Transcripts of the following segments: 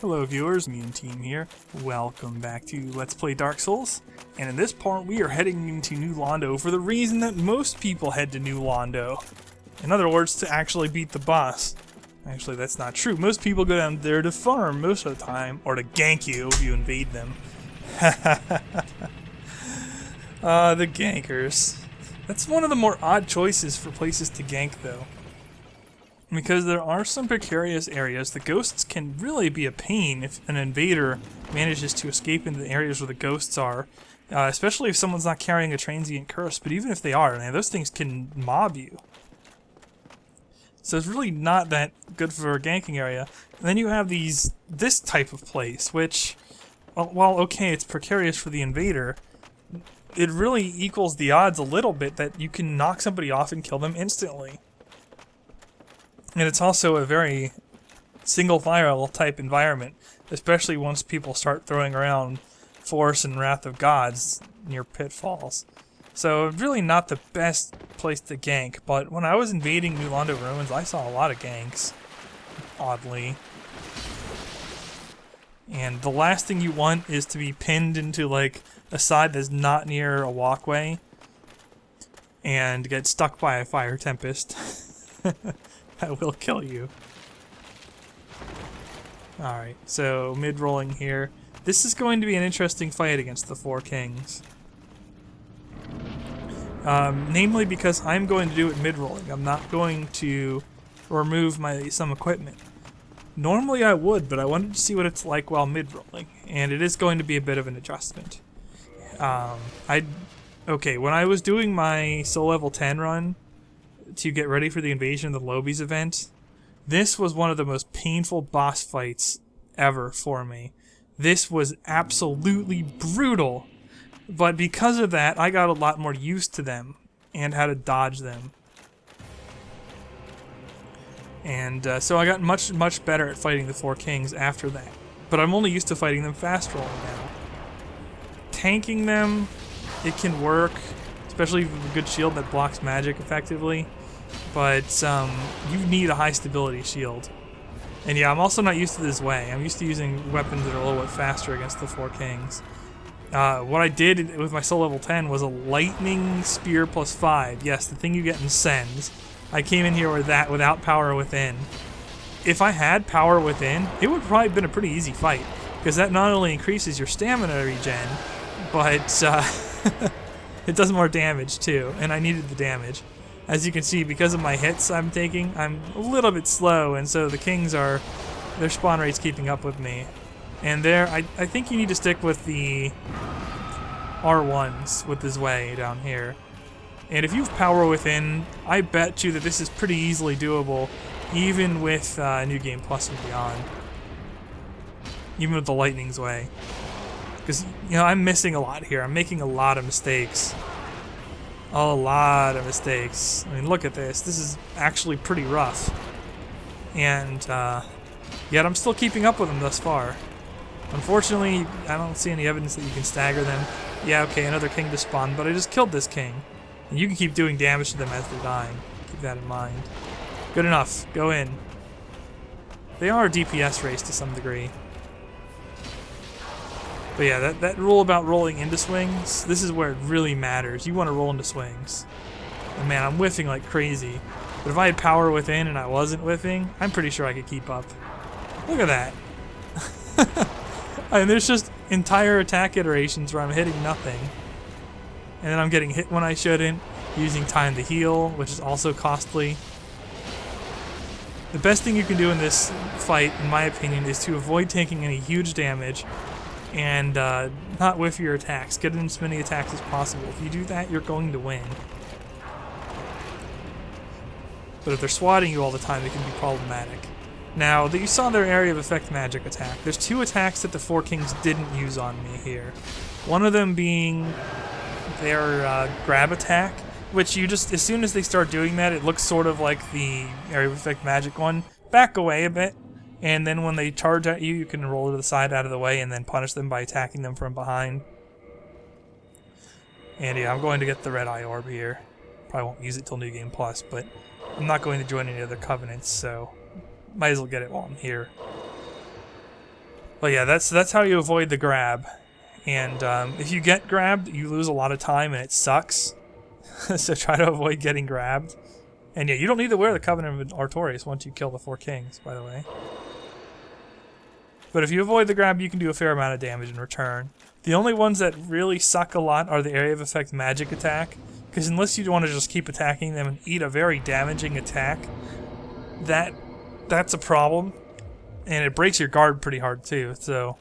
Hello viewers, me and team here. Welcome back to Let's Play Dark Souls. And in this part we are heading into New Londo for the reason that most people head to New Londo. In other words, to actually beat the boss. Actually, that's not true. Most people go down there to farm most of the time, or to gank you if you invade them. The gankers. That's one of the more odd choices for places to gank though. Because there are some precarious areas, the ghosts can really be a pain if an invader manages to escape into the areas where the ghosts are. Especially if someone's not carrying a transient curse, but even if they are, man, those things can mob you. So it's really not that good for a ganking area. And then you have this type of place, which, while okay, it's precarious for the invader, it really equals the odds a little bit that you can knock somebody off and kill them instantly. And it's also a very single-file type environment, especially once people start throwing around Force and Wrath of Gods near pitfalls. So really not the best place to gank, but when I was invading New Londo Ruins, I saw a lot of ganks, oddly. And the last thing you want is to be pinned into like a side that's not near a walkway and get stuck by a fire tempest. That will kill you. Alright, so mid-rolling here. This is going to be an interesting fight against the Four Kings. Namely because I'm going to do it mid-rolling. I'm not going to remove some equipment. Normally I would, but I wanted to see what it's like while mid-rolling. And it is going to be a bit of an adjustment. Okay, when I was doing my Soul Level 10 run, to get ready for the Invasion of the Lobies event, this was one of the most painful boss fights ever for me. This was absolutely brutal, but because of that, I got a lot more used to them and how to dodge them. And so I got much better at fighting the Four Kings after that. But I'm only used to fighting them fast rolling now. Tanking them, it can work, especially with a good shield that blocks magic effectively. But you need a high stability shield. And yeah, I'm also not used to this way. I'm used to using weapons that are a little bit faster against the Four Kings. What I did with my Soul Level 10 was a Lightning Spear plus 5. Yes, the thing you get in Sends. I came in here with that without Power Within. If I had Power Within, it would probably have been a pretty easy fight. Because that not only increases your stamina regen, but it does more damage too. And I needed the damage. As you can see, because of my hits I'm taking, I'm a little bit slow, and so the Kings their spawn rate's keeping up with me. And I think you need to stick with the R1s with this way down here. And if you have Power Within, I bet you that this is pretty easily doable, even with New Game Plus and beyond. Even with the Lightning's way. Because, you know, I'm missing a lot here. I'm making a lot of mistakes. A lot of mistakes. I mean, look at this. This is actually pretty rough. And, yet I'm still keeping up with them thus far. Unfortunately, I don't see any evidence that you can stagger them. Yeah, okay, another king to spawn, but I just killed this king. And you can keep doing damage to them as they're dying. Keep that in mind. Good enough. Go in. They are a DPS race to some degree. But yeah, that rule about rolling into swings, this is where it really matters. You want to roll into swings. And man, I'm whiffing like crazy. But if I had Power Within and I wasn't whiffing, I'm pretty sure I could keep up. Look at that. And there's just entire attack iterations where I'm hitting nothing. And then I'm getting hit when I shouldn't, using time to heal, which is also costly. The best thing you can do in this fight, in my opinion, is to avoid taking any huge damage and not whiff your attacks. Get in as many attacks as possible. If you do that, you're going to win. But if they're swatting you all the time, it can be problematic. Now, you saw their area of effect magic attack. There's two attacks that the Four Kings didn't use on me here. One of them being their grab attack, which you just, as soon as they start doing that, it looks sort of like the area of effect magic one. Back away a bit. And then when they charge at you, you can roll to the side out of the way and then punish them by attacking them from behind. And yeah, I'm going to get the red eye orb here. Probably won't use it till New Game Plus, but I'm not going to join any other covenants, so might as well get it while I'm here. But yeah, that's how you avoid the grab. And if you get grabbed, you lose a lot of time and it sucks. So try to avoid getting grabbed. And yeah, you don't need to wear the Covenant of Artorias once you kill the 4 kings, by the way. But if you avoid the grab, you can do a fair amount of damage in return. The only ones that really suck a lot are the area of effect magic attack, because unless you want to just keep attacking them and eat a very damaging attack, that's a problem. And it breaks your guard pretty hard too, so...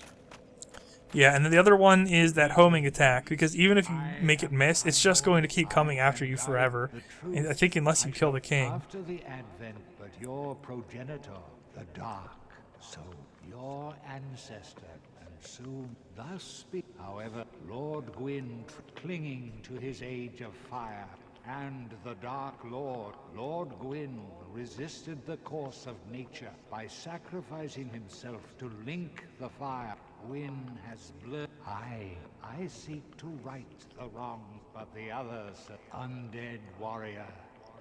Yeah, and then the other one is that homing attack, because even if you make it miss, it's just going to keep coming after you forever. And I think unless you kill the king. After the advent, but your progenitor, the Dark, so your ancestor, and soon thus speak. However, Lord Gwyn, clinging to his age of fire, and the Dark Lord, Lord Gwyn, resisted the course of nature by sacrificing himself to link the fire. Gwyn has blurred. I seek to right the wrong, but the others, undead warrior.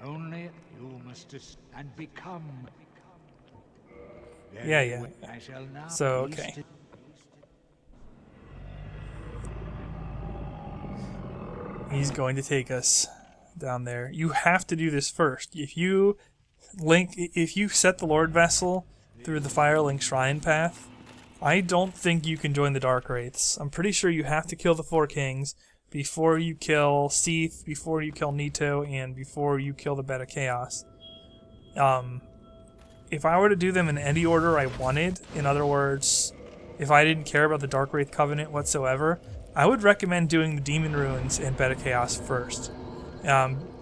Only you must and become. Yeah. I shall now So, okay. He's going to take us down there. You have to do this first. If you set the Lord Vessel through the Firelink Shrine path, I don't think you can join the Darkwraiths. I'm pretty sure you have to kill the 4 kings before you kill Seath, before you kill Nito, and before you kill the Beta Chaos. If I were to do them in any order I wanted, in other words, if I didn't care about the Darkwraith Covenant whatsoever, I would recommend doing the Demon Ruins and Beta Chaos first.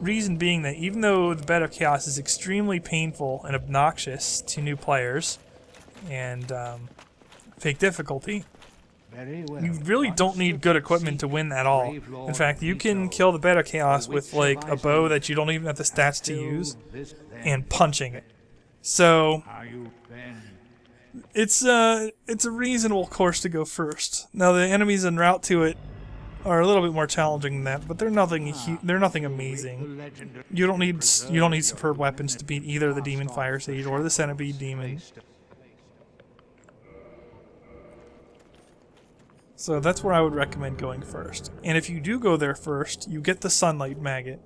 Reason being that even though the Beta Chaos is extremely painful and obnoxious to new players, and fake difficulty, you really don't need good equipment to win at all. In fact, you can kill the Beta Chaos with like a bow that you don't even have the stats to use, and punching it. So it's a reasonable course to go first. Now the enemies en route to it are a little bit more challenging than that, but they're nothing amazing. You don't need superb weapons to beat either the Demon Fire Sage or the Centipede Demon. So that's where I would recommend going first. And if you do go there first, you get the Sunlight Maggot,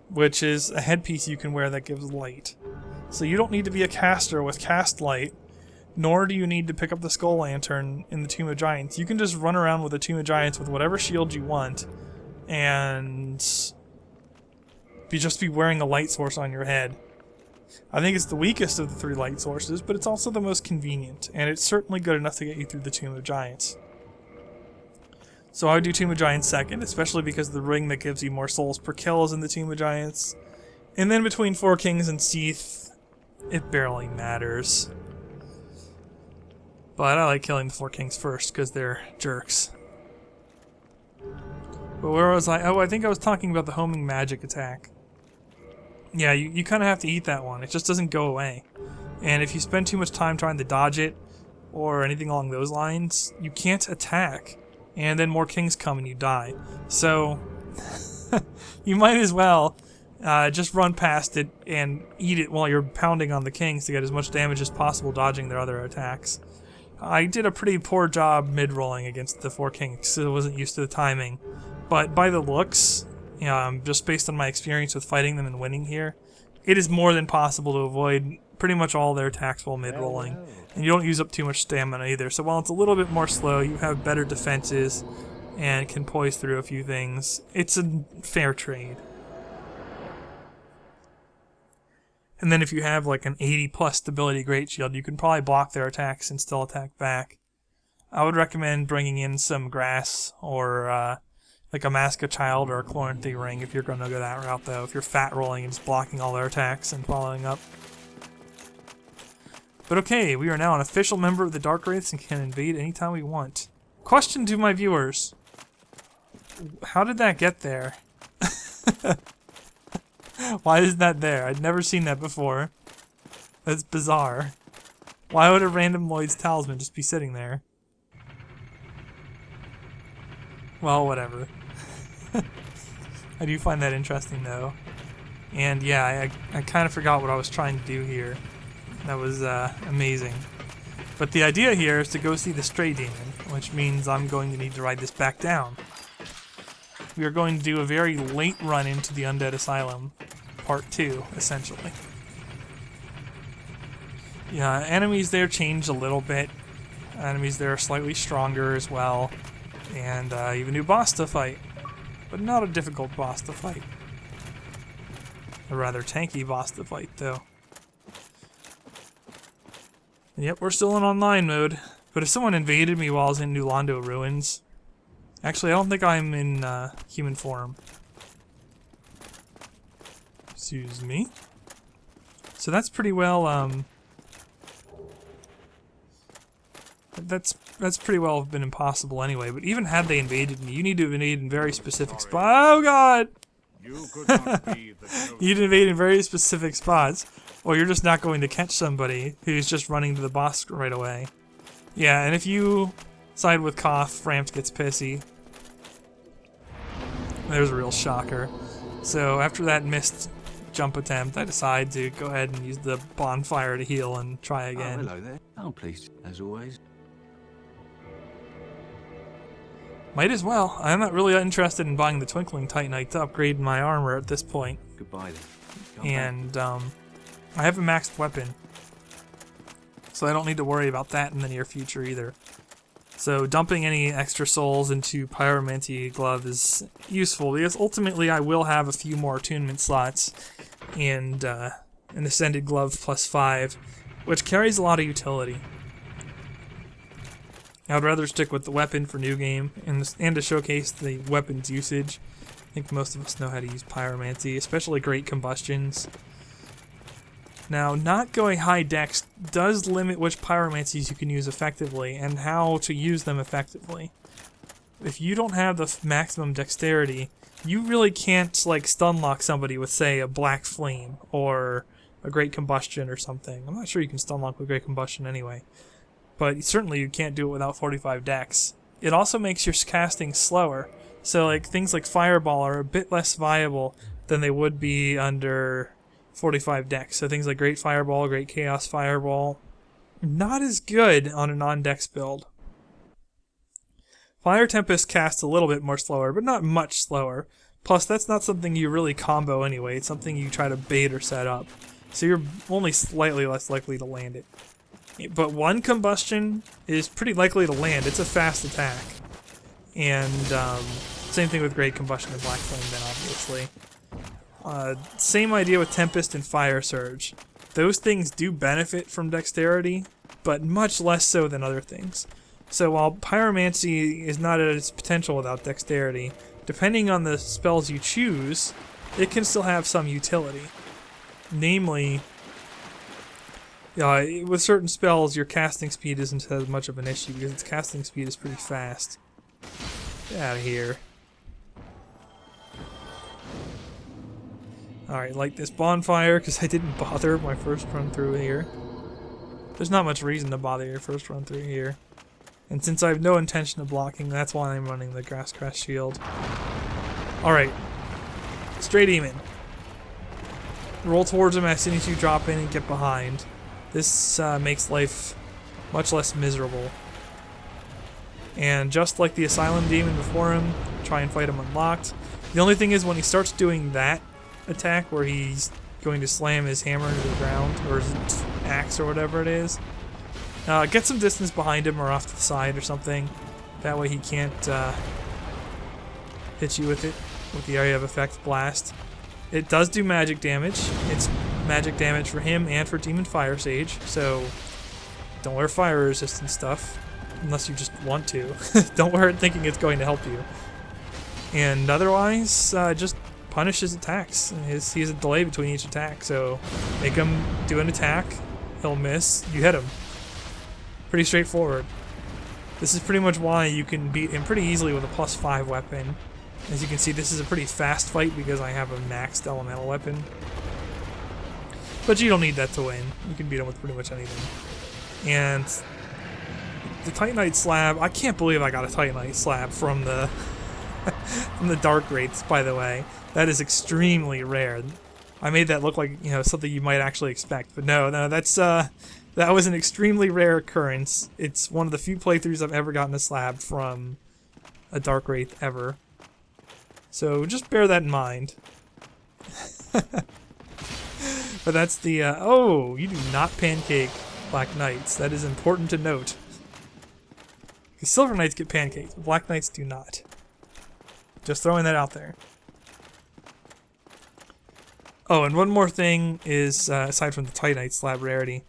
which is a headpiece you can wear that gives light. So you don't need to be a caster with cast light, nor do you need to pick up the Skull Lantern in the Tomb of Giants. You can just run around with the Tomb of Giants with whatever shield you want, and just be wearing a light source on your head. I think it's the weakest of the 3 light sources, but it's also the most convenient, and it's certainly good enough to get you through the Tomb of Giants. So I would do Tomb of Giants second, especially because the ring that gives you more souls per kill is in the Tomb of Giants. And then between 4 kings and Seath, it barely matters. But I like killing the 4 kings first, because they're jerks. But where was I? Oh, I think I was talking about the homing magic attack. Yeah, you kind of have to eat that one. It just doesn't go away. And if you spend too much time trying to dodge it, or anything along those lines, you can't attack. And then more kings come and you die. So, you might as well just run past it and eat it while you're pounding on the kings to get as much damage as possible dodging their other attacks. I did a pretty poor job mid-rolling against the 4 kings, so I wasn't used to the timing. But by the looks, just based on my experience with fighting them and winning here, it is more than possible to avoid pretty much all their attacks while mid-rolling. And you don't use up too much stamina either, so while it's a little bit more slow, you have better defenses and can poise through a few things. It's a fair trade. And then if you have like an 80+ stability Great Shield, you can probably block their attacks and still attack back. I would recommend bringing in some grass or like a Mask of Child or a Chloranthy Ring if you're going to go that route, though. If you're fat rolling and just blocking all their attacks and following up. But okay, we are now an official member of the Darkwraiths and can invade anytime we want. Question to my viewers. How did that get there? Why is that there? I'd never seen that before. That's bizarre. Why would a random Lloyd's Talisman just be sitting there? Well, whatever. I do find that interesting, though. And yeah, I kind of forgot what I was trying to do here. That was amazing. But the idea here is to go see the Stray Demon, which means I'm going to need to ride this back down. We are going to do a very late run into the Undead Asylum, part 2, essentially. Yeah, enemies there changed a little bit. Enemies there are slightly stronger as well. And you have a new boss to fight. But not a difficult boss to fight. A rather tanky boss to fight, though. And yep, we're still in online mode. But if someone invaded me while I was in New Londo Ruins... Actually, I don't think I'm in human form. Excuse me. So that's pretty well, That's pretty well been impossible anyway, but even had they invaded me, you need to invade in very specific spots. Oh god! You could not be the You'd invade in very specific spots, or you're just not going to catch somebody who's just running to the boss right away. Yeah, and if you side with Koth, Ramped gets pissy. There's a real shocker. So after that missed jump attempt, I decide to go ahead and use the bonfire to heal and try again. Oh, hello there. I'm pleased, as always. Might as well. I'm not really interested in buying the Twinkling Titanite to upgrade my armor at this point. Goodbye then. Come And I have a maxed weapon, so I don't need to worry about that in the near future either. So dumping any extra souls into Pyromancy Glove is useful, because ultimately I will have a few more attunement slots and an Ascended Glove +5, which carries a lot of utility. I would rather stick with the weapon for New Game and to showcase the weapon's usage. I think most of us know how to use Pyromancy, especially Great Combustions. Now, not going high dex does limit which pyromancies you can use effectively and how to use them effectively. If you don't have the maximum dexterity, you really can't like stun lock somebody with, say, a Black Flame or a Great Combustion or something. I'm not sure you can stun lock with Great Combustion anyway, but certainly you can't do it without 45 dex. It also makes your casting slower, so like things like Fireball are a bit less viable than they would be under 45 dex. So things like Great Fireball, Great Chaos Fireball, not as good on a non-dex build. Fire Tempest casts a little bit more slower, but not much slower. Plus, that's not something you really combo anyway. It's something you try to bait or set up. So you're only slightly less likely to land it. But one Combustion is pretty likely to land. It's a fast attack. And same thing with Great Combustion and Black Flame then, obviously. Same idea with Tempest and Fire Surge. Those things do benefit from dexterity, but much less so than other things. So while Pyromancy is not at its potential without dexterity, depending on the spells you choose, it can still have some utility. Namely, with certain spells, your casting speed isn't as much of an issue because its casting speed is pretty fast. Get out of here. Alright, light this bonfire, because I didn't bother my first run through here. There's not much reason to bother your first run through here. And since I have no intention of blocking, that's why I'm running the Grass Crest Shield. Alright. Stray Demon. Roll towards him as soon as you drop in and get behind. This makes life much less miserable. And just like the Asylum Demon before him, try and fight him unlocked. The only thing is when he starts doing that attack where he's going to slam his hammer into the ground, or his axe or whatever it is, get some distance behind him or off to the side or something. That way he can't hit you with it, with the area of effect blast. It does do magic damage. It's magic damage for him and for Demon Fire Sage, so don't wear fire resistant stuff unless you just want to. Don't wear it thinking it's going to help you. And otherwise, just punish his attacks. He has a delay between each attack, so make him do an attack, he'll miss, you hit him. Pretty straightforward. This is pretty much why you can beat him pretty easily with a +5 weapon. As you can see, this is a pretty fast fight because I have a maxed elemental weapon. But you don't need that to win. You can beat him with pretty much anything. And the Titanite slab, I can't believe I got a Titanite slab from the from the Darkwraiths, by the way. That is extremely rare. I made that look like, you know, something you might actually expect, but no, that's that was an extremely rare occurrence. It's one of the few playthroughs I've ever gotten a slab from a Darkwraith ever. So just bear that in mind. But that's the oh, you do not pancake Black Knights. That is important to note. Because Silver Knights get pancakes, but Black Knights do not. Just throwing that out there. Oh, and one more thing is, aside from the Titanite slab rarity,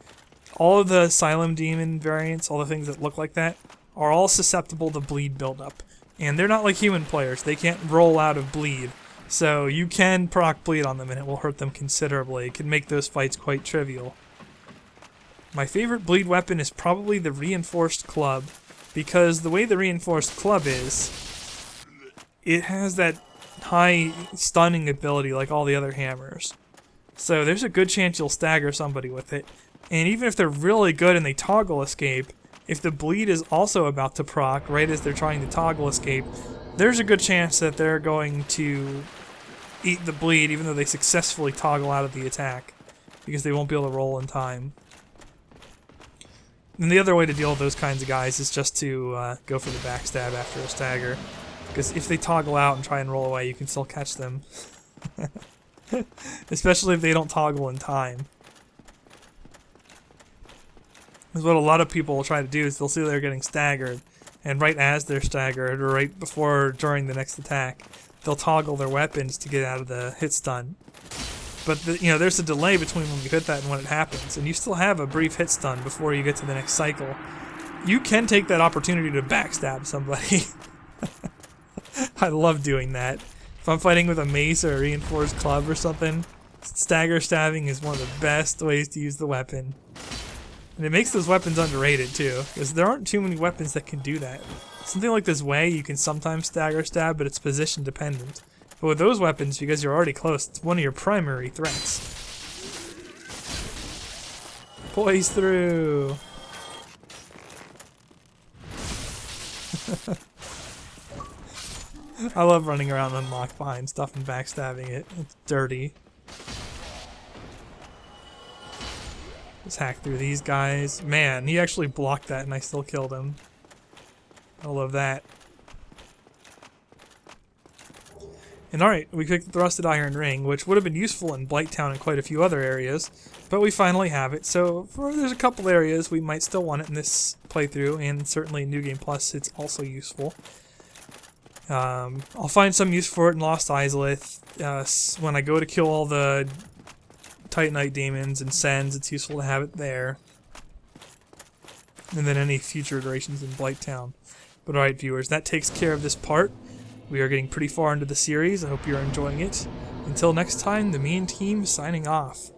all of the Asylum demon variants, all the things that look like that, are all susceptible to bleed buildup. And they're not like human players. They can't roll out of bleed. So you can proc bleed on them and it will hurt them considerably. It can make those fights quite trivial. My favorite bleed weapon is probably the reinforced club, because the way the reinforced club is, it has that high stunning ability like all the other hammers. So there's a good chance you'll stagger somebody with it. And even if they're really good and they toggle escape, if the bleed is also about to proc right as they're trying to toggle escape, there's a good chance that they're going to eat the bleed even though they successfully toggle out of the attack, because they won't be able to roll in time. And the other way to deal with those kinds of guys is just to go for the backstab after a stagger, because if they toggle out and try and roll away, you can still catch them. Especially if they don't toggle in time. Because what a lot of people will try to do is they'll see they're getting staggered, and right as they're staggered, or right before or during the next attack, they'll toggle their weapons to get out of the hit stun. But you know, there's a delay between when you hit that and when it happens, and you still have a brief hit stun before you get to the next cycle. You can take that opportunity to backstab somebody. I love doing that. If I'm fighting with a mace or a reinforced club or something, stagger stabbing is one of the best ways to use the weapon. And it makes those weapons underrated too, because there aren't too many weapons that can do that. Something like this way, you can sometimes stagger stab, but it's position dependent. But with those weapons, because you're already close, it's one of your primary threats. Poise through! I love running around unlocked behind stuff and backstabbing it. It's dirty. Just hack through these guys. Man, he actually blocked that and I still killed him. I love that. And alright, we picked the Rusted Iron Ring, which would have been useful in Blighttown and quite a few other areas, but we finally have it. So there's a couple areas we might still want it in this playthrough, and certainly in New Game Plus it's also useful. I'll find some use for it in Lost Izalith. When I go to kill all the Titanite demons and Sens, it's useful to have it there. And then any future iterations in Blighttown. But alright viewers, that takes care of this part. We are getting pretty far into the series. I hope you're enjoying it. Until next time, the mean team signing off.